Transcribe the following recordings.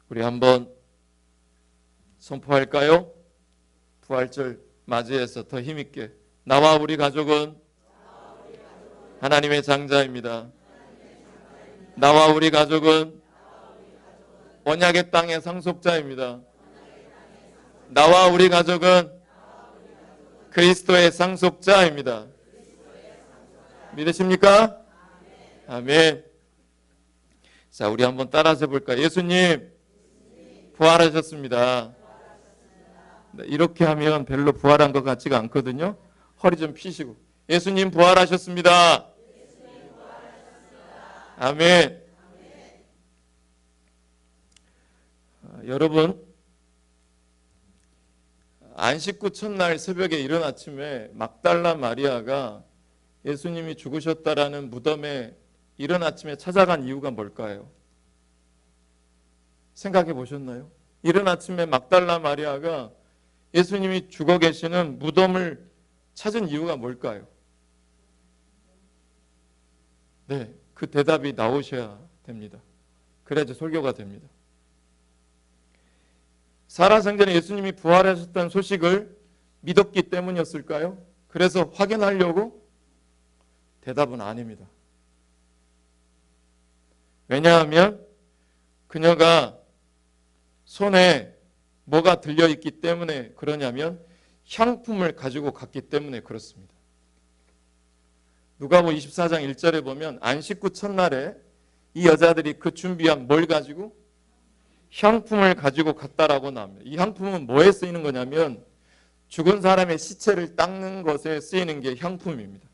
우리 한번 선포할까요? 부활절 맞이해서 더 힘있게 나와 우리 가족은 하나님의 장자입니다. 나와 우리 가족은 언약의 땅의 상속자입니다. 나와 우리 가족은 그리스도의 상속자입니다. 믿으십니까? 아멘. 자, 우리 한번 따라서 해볼까요? 예수님 부활하셨습니다. 이렇게 하면 별로 부활한 것 같지가 않거든요. 허리 좀 펴시고 예수님 부활하셨습니다. 아멘. 여러분, 안식구 첫날 새벽에 이른 아침에 막달라 마리아가 예수님이 죽으셨다라는 무덤에 이른 아침에 찾아간 이유가 뭘까요? 생각해 보셨나요? 이른 아침에 막달라 마리아가 예수님이 죽어 계시는 무덤을 찾은 이유가 뭘까요? 네, 그 대답이 나오셔야 됩니다. 그래야지 설교가 됩니다. 살아생전에 예수님이 부활하셨다는 소식을 믿었기 때문이었을까요? 그래서 확인하려고? 대답은 아닙니다. 왜냐하면 그녀가 손에 뭐가 들려있기 때문에 그러냐면 향품을 가지고 갔기 때문에 그렇습니다. 누가복음 24장 1절에 보면 안식구 첫날에 이 여자들이 그 준비한 뭘 가지고? 향품을 가지고 갔다라고 나옵니다. 이 향품은 뭐에 쓰이는 거냐면 죽은 사람의 시체를 닦는 것에 쓰이는 게 향품입니다.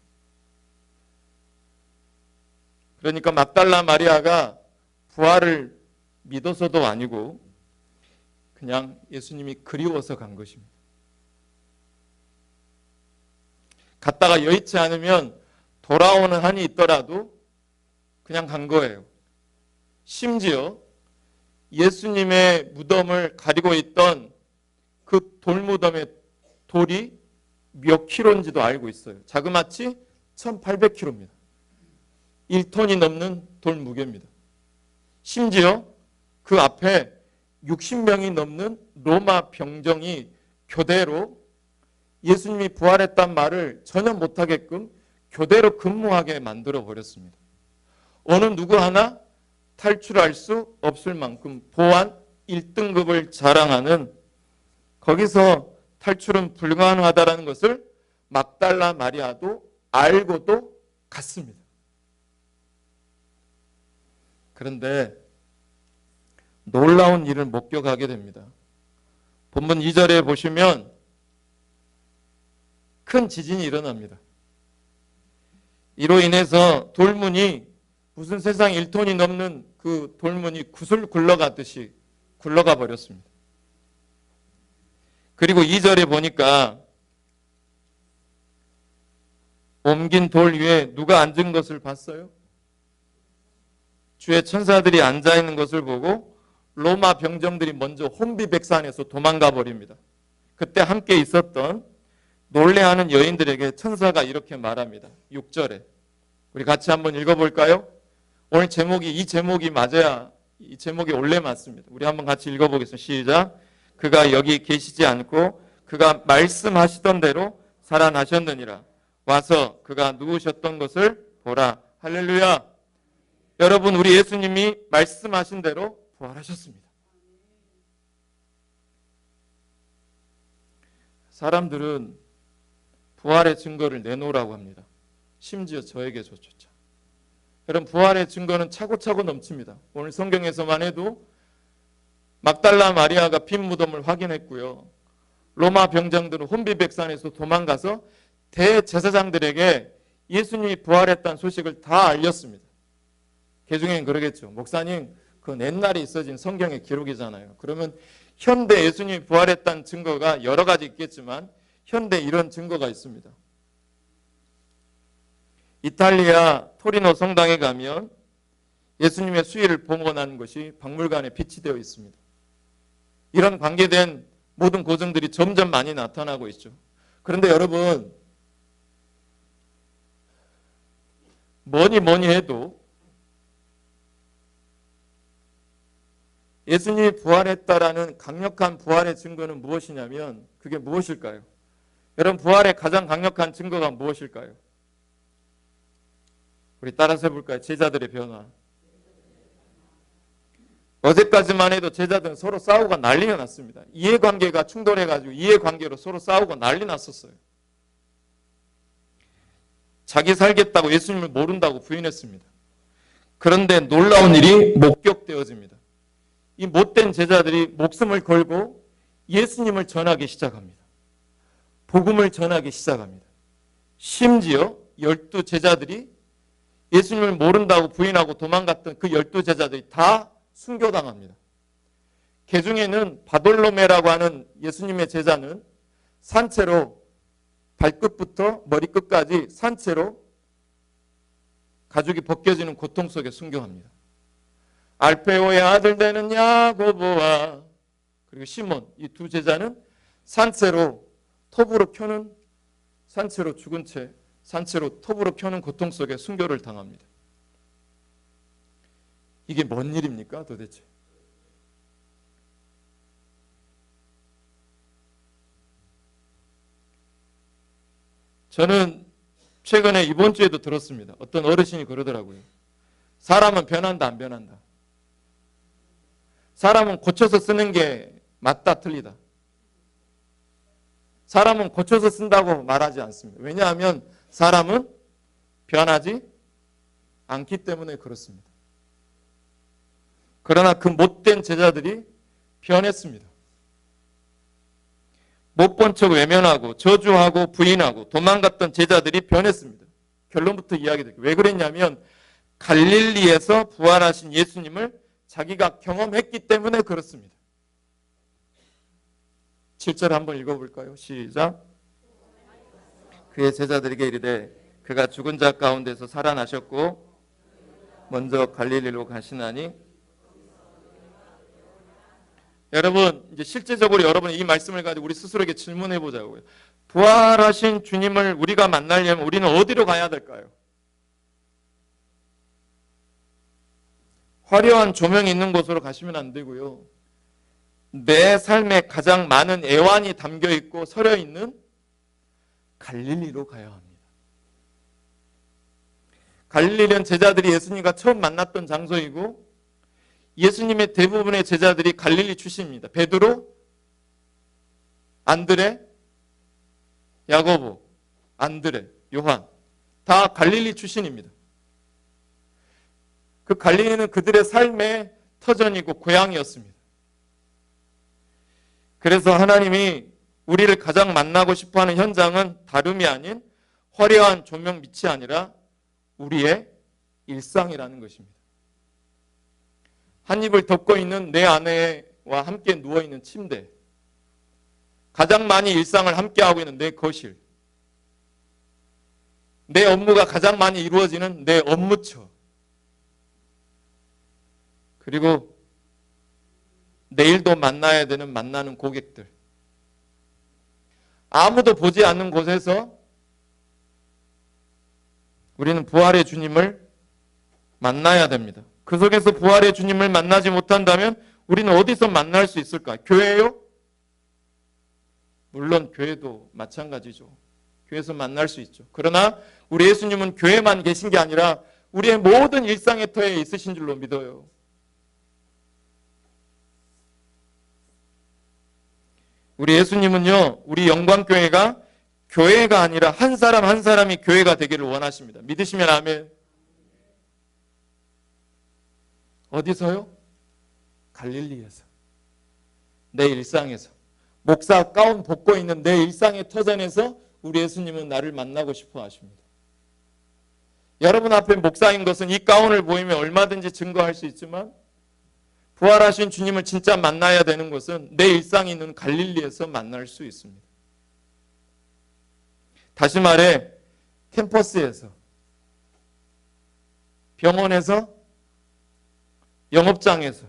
그러니까 막달라 마리아가 부활을 믿어서도 아니고 그냥 예수님이 그리워서 간 것입니다. 갔다가 여의치 않으면 돌아오는 한이 있더라도 그냥 간 거예요. 심지어 예수님의 무덤을 가리고 있던 그 돌무덤의 돌이 몇 킬로인지도 알고 있어요. 자그마치 1800킬로입니다. 1톤이 넘는 돌 무게입니다. 심지어 그 앞에 60명이 넘는 로마 병정이 교대로 예수님이 부활했단 말을 전혀 못하게끔 교대로 근무하게 만들어 버렸습니다. 어느 누구 하나 탈출할 수 없을 만큼 보안 1등급을 자랑하는, 거기서 탈출은 불가능하다는 것을 막달라 마리아도 알고도 갔습니다. 그런데 놀라운 일을 목격하게 됩니다. 본문 2절에 보시면 큰 지진이 일어납니다. 이로 인해서 돌문이 무슨 세상 1톤이 넘는 그 돌문이 구슬 굴러가듯이 굴러가 버렸습니다. 그리고 2절에 보니까 옮긴 돌 위에 누가 앉은 것을 봤어요? 주의 천사들이 앉아있는 것을 보고 로마 병정들이 먼저 혼비백산해서 도망가 버립니다. 그때 함께 있었던 놀래하는 여인들에게 천사가 이렇게 말합니다. 6절에 우리 같이 한번 읽어볼까요? 오늘 제목이 이 제목이 맞아야 이 제목이 원래 맞습니다. 우리 한번 같이 읽어보겠습니다. 시작. 그가 여기 계시지 않고 그가 말씀하시던 대로 살아나셨느니라. 와서 그가 누우셨던 것을 보라. 할렐루야. 여러분, 우리 예수님이 말씀하신 대로 부활하셨습니다. 사람들은 부활의 증거를 내놓으라고 합니다. 심지어 저에게조차. 여러분, 부활의 증거는 차고차고 넘칩니다. 오늘 성경에서만 해도 막달라 마리아가 빈 무덤을 확인했고요. 로마 병장들은 혼비백산에서 도망가서 대제사장들에게 예수님이 부활했다는 소식을 다 알렸습니다. 개중에는 그러겠죠. 목사님, 그건 옛날에 있어진 성경의 기록이잖아요. 그러면 현대 예수님이 부활했다는 증거가 여러 가지 있겠지만 현대 이런 증거가 있습니다. 이탈리아 토리노 성당에 가면 예수님의 수의를 봉헌한 것이 박물관에 비치되어 있습니다. 이런 관계된 모든 고증들이 점점 많이 나타나고 있죠. 그런데 여러분, 뭐니 해도 예수님이 부활했다라는 강력한 부활의 증거는 무엇이냐면 그게 무엇일까요? 여러분, 부활의 가장 강력한 증거가 무엇일까요? 우리 따라서 해볼까요? 제자들의 변화. 어제까지만 해도 제자들은 서로 싸우고 난리가 났습니다. 이해관계가 충돌해가지고 이해관계로 서로 싸우고 난리 났었어요. 자기 살겠다고 예수님을 모른다고 부인했습니다. 그런데 놀라운 일이 목격되어집니다. 이 못된 제자들이 목숨을 걸고 예수님을 전하기 시작합니다. 복음을 전하기 시작합니다. 심지어 12 제자들이 예수님을 모른다고 부인하고 도망갔던 그 12 제자들이 다 순교당합니다. 그 중에는 바돌로메라고 하는 예수님의 제자는 산채로 발끝부터 머리끝까지 산채로 가죽이 벗겨지는 고통 속에 순교합니다. 알페오의 아들 되는 야고보와 그리고 시몬, 이 두 제자는 산채로 톱으로 켜는, 산채로 죽은 채 산채로 톱으로 켜는 고통 속에 순교를 당합니다. 이게 뭔 일입니까 도대체? 저는 최근에 이번 주에도 들었습니다. 어떤 어르신이 그러더라고요. 사람은 변한다 안 변한다. 사람은 고쳐서 쓰는 게 맞다 틀리다. 사람은 고쳐서 쓴다고 말하지 않습니다. 왜냐하면 사람은 변하지 않기 때문에 그렇습니다. 그러나 그 못된 제자들이 변했습니다. 못 본 척 외면하고 저주하고 부인하고 도망갔던 제자들이 변했습니다. 결론부터 이야기드릴게요. 왜 그랬냐면 갈릴리에서 부활하신 예수님을 자기가 경험했기 때문에 그렇습니다. 7절 한번 읽어볼까요? 시작. 그의 제자들에게 이르되 그가 죽은 자 가운데서 살아나셨고 먼저 갈릴리로 가시나니. 여러분, 이제 실제적으로 여러분이 이 말씀을 가지고 우리 스스로에게 질문해 보자고요. 부활하신 주님을 우리가 만나려면 우리는 어디로 가야 될까요? 화려한 조명이 있는 곳으로 가시면 안 되고요. 내 삶에 가장 많은 애환이 담겨 있고 서려 있는 갈릴리로 가야 합니다. 갈릴리는 제자들이 예수님과 처음 만났던 장소이고 예수님의 대부분의 제자들이 갈릴리 출신입니다. 베드로, 안드레, 야고보, 안드레, 요한 다 갈릴리 출신입니다. 그 갈릴리는 그들의 삶의 터전이고 고향이었습니다. 그래서 하나님이 우리를 가장 만나고 싶어하는 현장은 다름이 아닌 화려한 조명 밑이 아니라 우리의 일상이라는 것입니다. 한 입을 덮고 있는 내 아내와 함께 누워있는 침대, 가장 많이 일상을 함께하고 있는 내 거실, 내 업무가 가장 많이 이루어지는 내 업무처, 그리고 내일도 만나야 되는 만나는 고객들, 아무도 보지 않는 곳에서 우리는 부활의 주님을 만나야 됩니다. 그 속에서 부활의 주님을 만나지 못한다면 우리는 어디서 만날 수 있을까? 교회요? 물론 교회도 마찬가지죠. 교회에서 만날 수 있죠. 그러나 우리 예수님은 교회만 계신 게 아니라 우리의 모든 일상의 터에 있으신 줄로 믿어요. 우리 예수님은요, 우리 영광교회가 교회가 아니라 한 사람 한 사람이 교회가 되기를 원하십니다. 믿으시면 아멘. 어디서요? 갈릴리에서. 내 일상에서. 목사 가운 벗고 있는 내 일상의 터전에서 우리 예수님은 나를 만나고 싶어 하십니다. 여러분 앞에 목사인 것은 이 가운을 보이면 얼마든지 증거할 수 있지만 부활하신 주님을 진짜 만나야 되는 것은 내 일상이 있는 갈릴리에서 만날 수 있습니다. 다시 말해 캠퍼스에서, 병원에서, 영업장에서,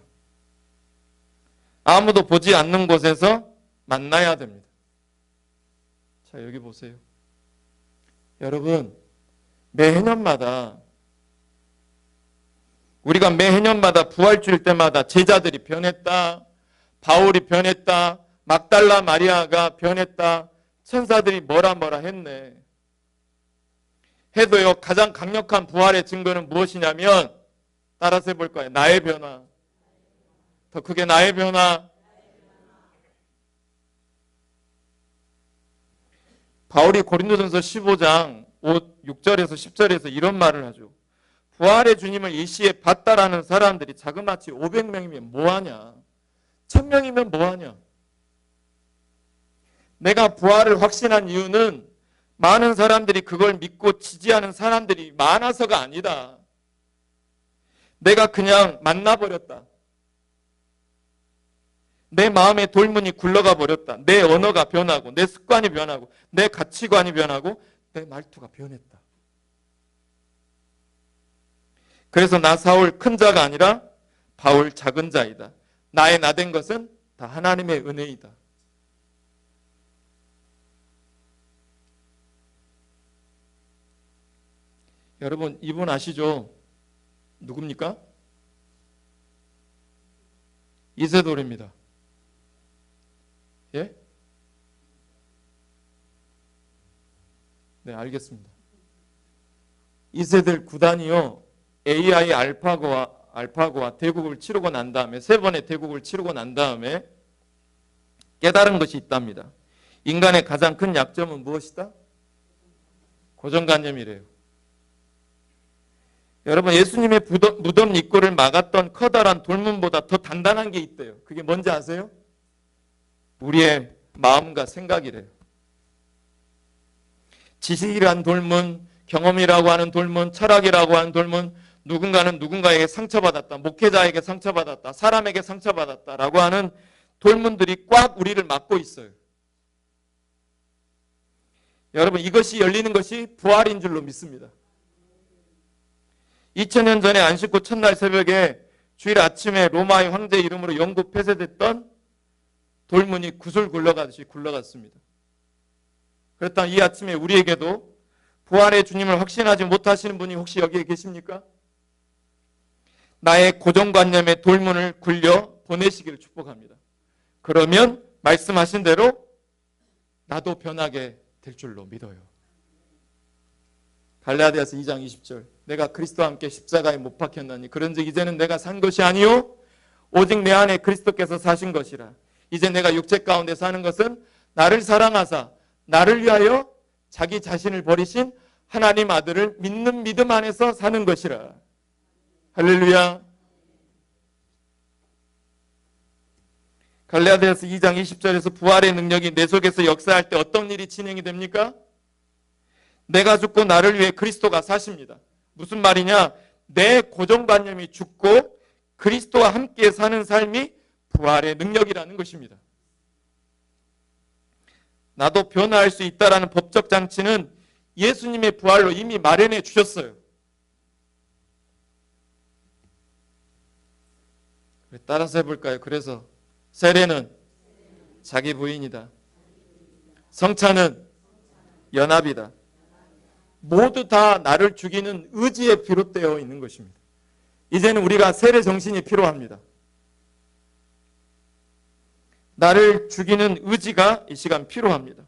아무도 보지 않는 곳에서 만나야 됩니다. 자, 여기 보세요. 여러분, 매년마다 우리가 매해년마다 부활주일 때마다 제자들이 변했다, 바울이 변했다, 막달라 마리아가 변했다, 천사들이 뭐라 했네. 해도요, 가장 강력한 부활의 증거는 무엇이냐면, 따라서 해볼 거예요. 나의 변화. 더 크게 나의 변화. 바울이 고린도전서 15장 6절에서 10절에서 이런 말을 하죠. 부활의 주님을 일시에 봤다라는 사람들이 자그마치 500명이면 뭐하냐? 1000명이면 뭐하냐? 내가 부활을 확신한 이유는 많은 사람들이 그걸 믿고 지지하는 사람들이 많아서가 아니다. 내가 그냥 만나버렸다. 내 마음의 돌문이 굴러가 버렸다. 내 언어가 변하고 내 습관이 변하고 내 가치관이 변하고 내 말투가 변했다. 그래서 나 사울 큰 자가 아니라 바울 작은 자이다. 나의 나된 것은 다 하나님의 은혜이다. 여러분, 이분 아시죠? 누굽니까? 이세돌입니다. 예? 네, 알겠습니다. 이세돌 구단이요, AI 알파고와 대국을 치르고 난 다음에, 3번의 대국을 치르고 난 다음에 깨달은 것이 있답니다. 인간의 가장 큰 약점은 무엇이다? 고정관념이래요. 여러분, 예수님의 무덤 입구를 막았던 커다란 돌문보다 더 단단한 게 있대요. 그게 뭔지 아세요? 우리의 마음과 생각이래요. 지식이란 돌문, 경험이라고 하는 돌문, 철학이라고 하는 돌문, 누군가는 누군가에게 상처받았다, 목회자에게 상처받았다, 사람에게 상처받았다라고 하는 돌문들이 꽉 우리를 막고 있어요. 여러분, 이것이 열리는 것이 부활인 줄로 믿습니다. 2000년 전에 안식구 첫날 새벽에 주일 아침에 로마의 황제 이름으로 영구 폐쇄됐던 돌문이 구슬 굴러가듯이 굴러갔습니다. 그렇다면 이 아침에 우리에게도 부활의 주님을 확신하지 못하시는 분이 혹시 여기에 계십니까? 나의 고정관념의 돌문을 굴려 보내시기를 축복합니다. 그러면 말씀하신 대로 나도 변하게 될 줄로 믿어요. 갈라디아서 2장 20절, 내가 그리스도와 함께 십자가에 못 박혔나니 그런즉 이제는 내가 산 것이 아니요 오직 내 안에 그리스도께서 사신 것이라. 이제 내가 육체 가운데 사는 것은 나를 사랑하사 나를 위하여 자기 자신을 버리신 하나님 아들을 믿는 믿음 안에서 사는 것이라. 할렐루야. 갈라디아서 2장 20절에서 부활의 능력이 내 속에서 역사할 때 어떤 일이 진행이 됩니까? 내가 죽고 나를 위해 그리스도가 사십니다. 무슨 말이냐? 내 고정관념이 죽고 그리스도와 함께 사는 삶이 부활의 능력이라는 것입니다. 나도 변화할 수 있다라는 법적 장치는 예수님의 부활로 이미 마련해 주셨어요. 따라서 해볼까요? 그래서 세례는 자기 부인이다. 성찬은 연합이다. 모두 다 나를 죽이는 의지에 비롯되어 있는 것입니다. 이제는 우리가 세례 정신이 필요합니다. 나를 죽이는 의지가 이 시간 필요합니다.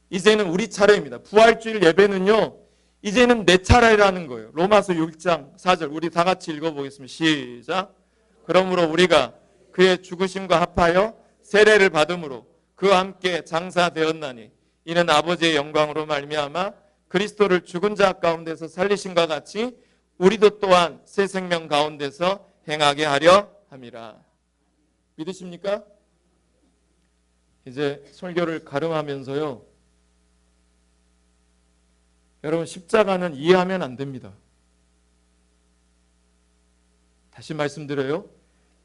이제는 우리 차례입니다. 부활주일 예배는요, 이제는 내 차례라는 거예요. 로마서 6장 4절 우리 다 같이 읽어보겠습니다. 시작. 그러므로 우리가 그의 죽으심과 합하여 세례를 받음으로 그와 함께 장사되었나니 이는 아버지의 영광으로 말미암아 그리스도를 죽은 자 가운데서 살리심과 같이 우리도 또한 새 생명 가운데서 행하게 하려 함이라. 믿으십니까? 이제 설교를 가름하면서요, 여러분, 십자가는 이해하면 안 됩니다. 다시 말씀드려요.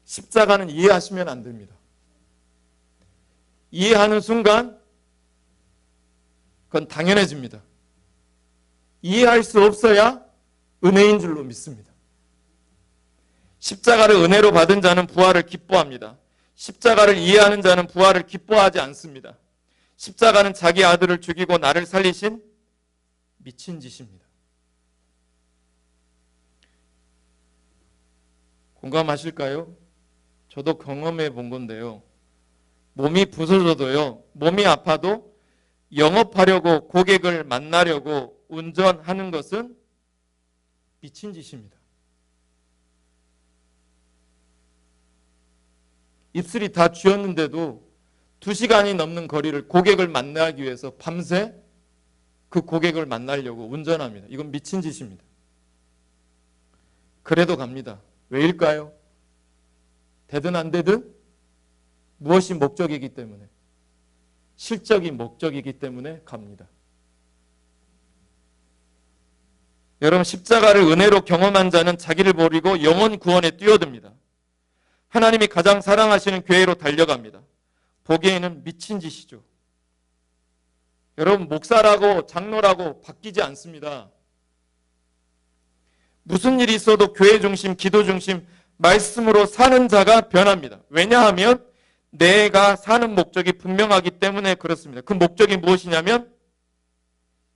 십자가는 이해하시면 안 됩니다. 이해하는 순간 그건 당연해집니다. 이해할 수 없어야 은혜인 줄로 믿습니다. 십자가를 은혜로 받은 자는 부활을 기뻐합니다. 십자가를 이해하는 자는 부활을 기뻐하지 않습니다. 십자가는 자기 아들을 죽이고 나를 살리신 미친 짓입니다. 공감하실까요? 저도 경험해 본 건데요. 몸이 부서져도요, 몸이 아파도 영업하려고 고객을 만나려고 운전하는 것은 미친 짓입니다. 입술이 다 쥐었는데도 2시간이 넘는 거리를 고객을 만나기 위해서 밤새 그 고객을 만나려고 운전합니다. 이건 미친 짓입니다. 그래도 갑니다. 왜일까요? 되든 안 되든 무엇이 목적이기 때문에, 실적이 목적이기 때문에 갑니다. 여러분, 십자가를 은혜로 경험한 자는 자기를 버리고 영혼 구원에 뛰어듭니다. 하나님이 가장 사랑하시는 교회로 달려갑니다. 보기에는 미친 짓이죠. 여러분, 목사라고 장로라고 바뀌지 않습니다. 무슨 일이 있어도 교회 중심, 기도 중심, 말씀으로 사는 자가 변합니다. 왜냐하면 내가 사는 목적이 분명하기 때문에 그렇습니다. 그 목적이 무엇이냐면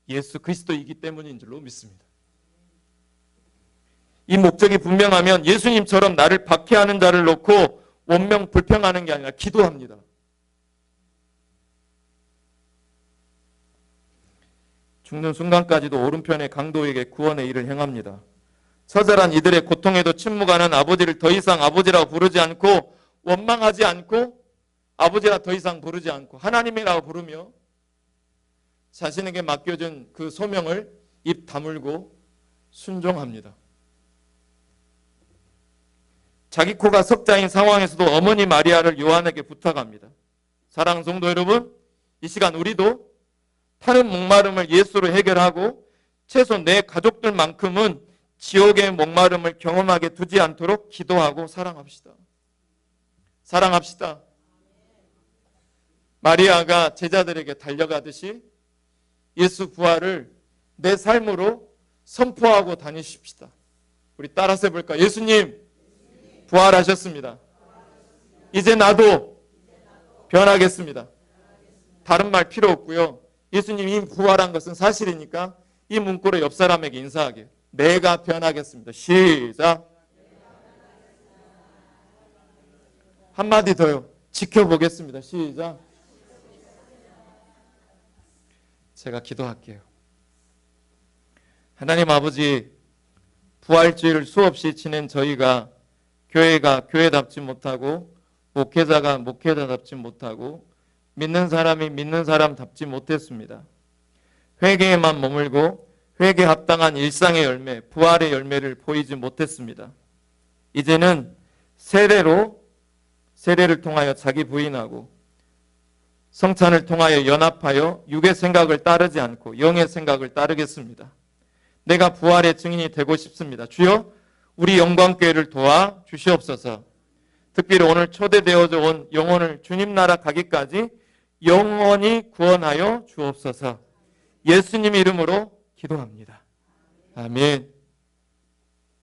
예수 그리스도이기 때문인 줄로 믿습니다. 이 목적이 분명하면 예수님처럼 나를 박해하는 자를 놓고 원명 불평하는 게 아니라 기도합니다. 죽는 순간까지도 오른편의 강도에게 구원의 일을 행합니다. 처절한 이들의 고통에도 침묵하는 아버지를 더 이상 아버지라고 부르지 않고 원망하지 않고 아버지라 더 이상 부르지 않고 하나님이라고 부르며 자신에게 맡겨준 그 소명을 입 다물고 순종합니다. 자기 코가 석자인 상황에서도 어머니 마리아를 요한에게 부탁합니다. 사랑하는 성도 여러분, 이 시간 우리도 타는 목마름을 예수로 해결하고 최소 내 가족들만큼은 지옥의 목마름을 경험하게 두지 않도록 기도하고 사랑합시다. 사랑합시다. 마리아가 제자들에게 달려가듯이 예수 부활을 내 삶으로 선포하고 다니십시다. 우리 따라서 해볼까요? 예수님 부활하셨습니다. 이제 나도 변하겠습니다. 다른 말 필요 없고요. 예수님이 부활한 것은 사실이니까 이 문구로 옆 사람에게 인사하게. 내가 변하겠습니다. 시작. 한마디 더요. 지켜보겠습니다. 시작. 제가 기도할게요. 하나님 아버지, 부활주의를 수없이 지낸 저희가 교회가 교회답지 못하고 목회자가 목회자답지 못하고 믿는 사람이 믿는 사람답지 못했습니다. 회개에만 머물고 회개 합당한 일상의 열매, 부활의 열매를 보이지 못했습니다. 이제는 세례를 통하여 자기 부인하고 성찬을 통하여 연합하여 육의 생각을 따르지 않고 영의 생각을 따르겠습니다. 내가 부활의 증인이 되고 싶습니다. 주여, 우리 영광교회를 도와 주시옵소서. 특별히 오늘 초대되어져 온 영혼을 주님 나라 가기까지 영원히 구원하여 주옵소서. 예수님 이름으로 기도합니다. 아멘.